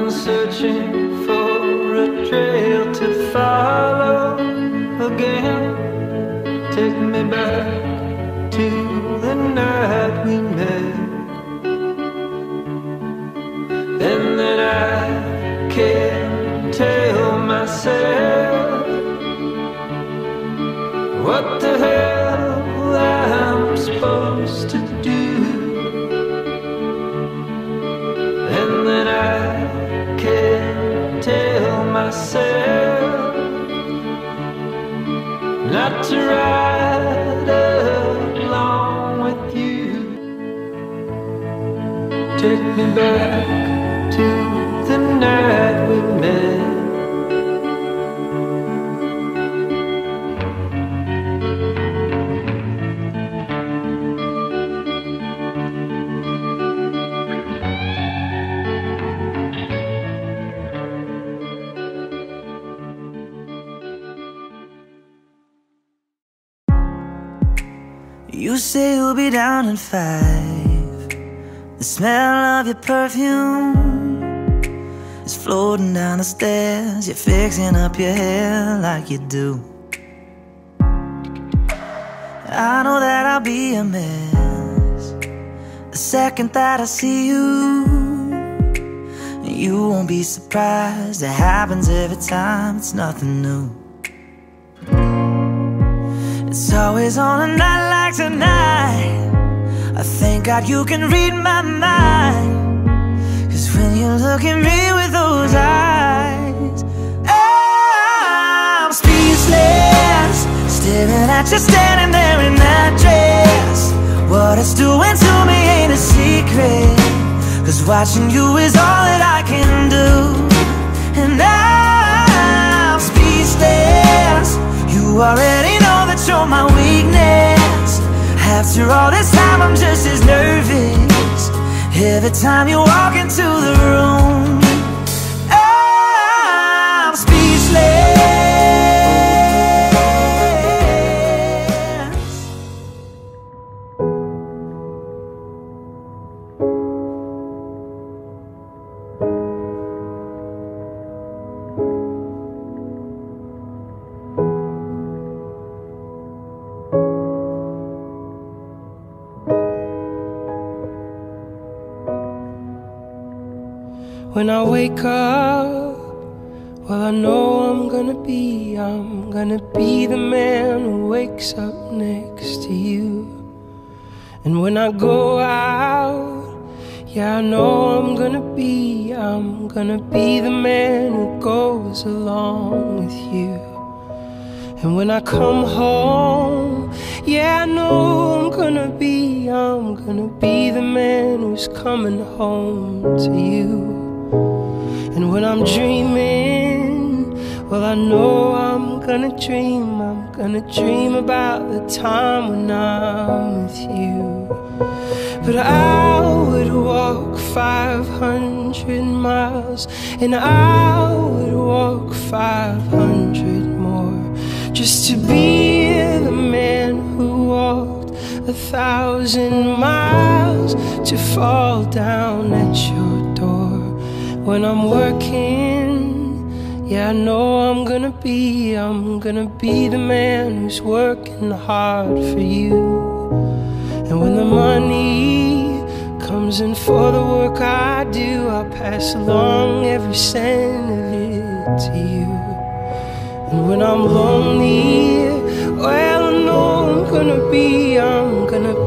been searching for a trail to follow again. Take me back to the night we met, and then I can't tell myself what the hell I'm supposed to do. And then I can't tell myself not to ride along with you. Take me back to the night we met. You say you'll be down in 5. The smell of your perfume is floating down the stairs. You're fixing up your hair like you do. I know that I'll be a mess the second that I see you. You won't be surprised, it happens every time, it's nothing new. It's always on a night like tonight. I thank God you can read my mind, 'cause when you look at me with those eyes, I'm speechless, staring at you standing there in that dress. What it's doing to me ain't a secret, 'cause watching you is all that I can do. And I'm speechless, you already know that you're my weakness. After all this time I'm just as nervous every time you walk into the room. I'm speechless. When I wake up, well, I know I'm gonna be the man who wakes up next to you. And when I go out, yeah, I know I'm gonna be the man who goes along with you. And when I come home, yeah, I know I'm gonna be the man who's coming home to you. And when I'm dreaming, well, I know I'm gonna dream about the time when I'm with you. But I would walk 500 miles, and I would walk 500 more, just to be the man who walked 1,000 miles to fall down at your door. When I'm working, yeah, I know I'm gonna be the man who's working hard for you. And when the money comes in for the work I do, I'll pass along every cent of it to you. And when I'm lonely, well, I know I'm gonna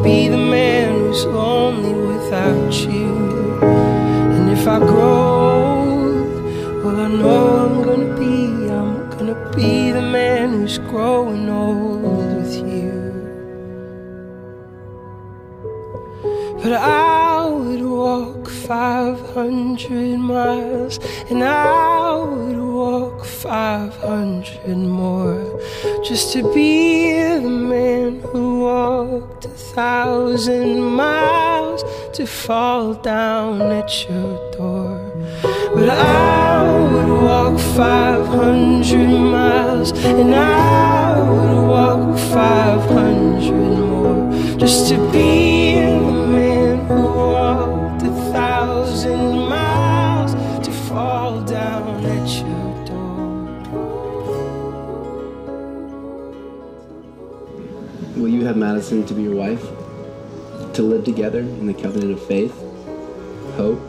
be the man who's lonely without you. And if I grow old, well, I know I'm gonna be the man who's growing old with you. But I would walk 500 miles, and I would walk 500 more, just to be the man who walked 1,000 miles to fall down at your door. But I would walk 500 miles, and I would walk 500 more, just to be the man who walked 1,000 miles to fall down at your door. Will you have Madison to be your wife? To live together in the covenant of faith, hope,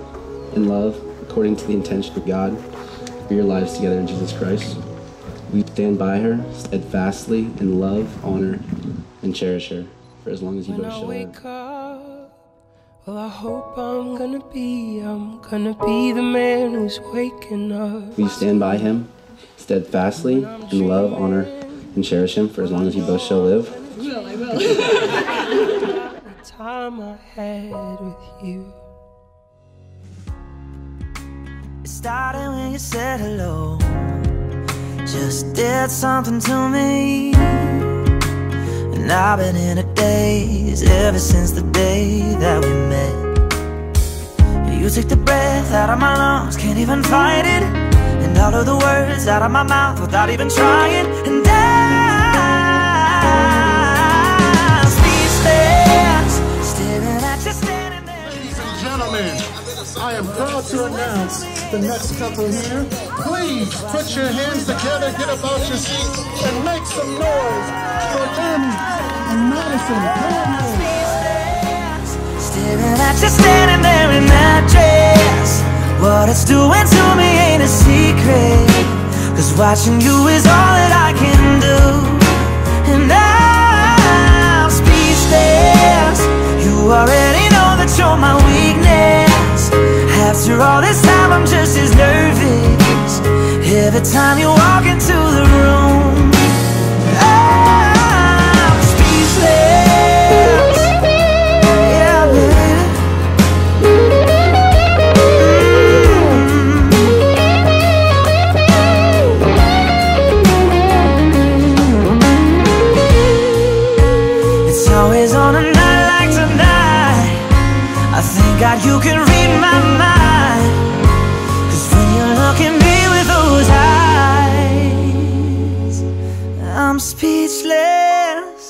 and love according to the intention of God for your lives together in Jesus Christ? Will you stand by her steadfastly in love, honor, and cherish her for as long as you both shall live? Well, I hope I'm gonna be the man who's waking up. Will you stand by him steadfastly in love, honor, and cherish him for as long as you both shall live? I will. The time I had with you. It started when you said hello, just did something to me. And I've been in a daze ever since the day that we met. You took the breath out of my lungs, can't even fight it, and all of the words out of my mouth without even trying. And I'm speechless, staring at you standing there. Ladies and gentlemen, I am proud to announce the next couple here. Please put your hands together, get up out your seats, and make some noise for them and Madison. Come on, staring at you standing there in that dress. What it's doing to me ain't a secret, 'cause watching you is all that I can do. And I'm speechless. You already know that you're my weakness. After all this time I'm just as nervous every time you walk into the room. I'm speechless. Yeah, baby. It's always on a night like tonight. I thank God you can read my mind, 'cause when you look at me with those eyes, I'm speechless.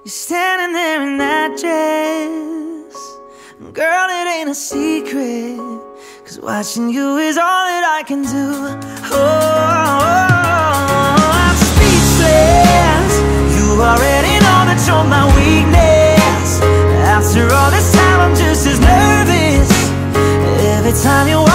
You're standing there in that dress. Girl, it ain't a secret, 'cause watching you is all that I can do. Oh, I'm speechless. You already know that you're my weakness. After all this time I'm just as nervous every time you walk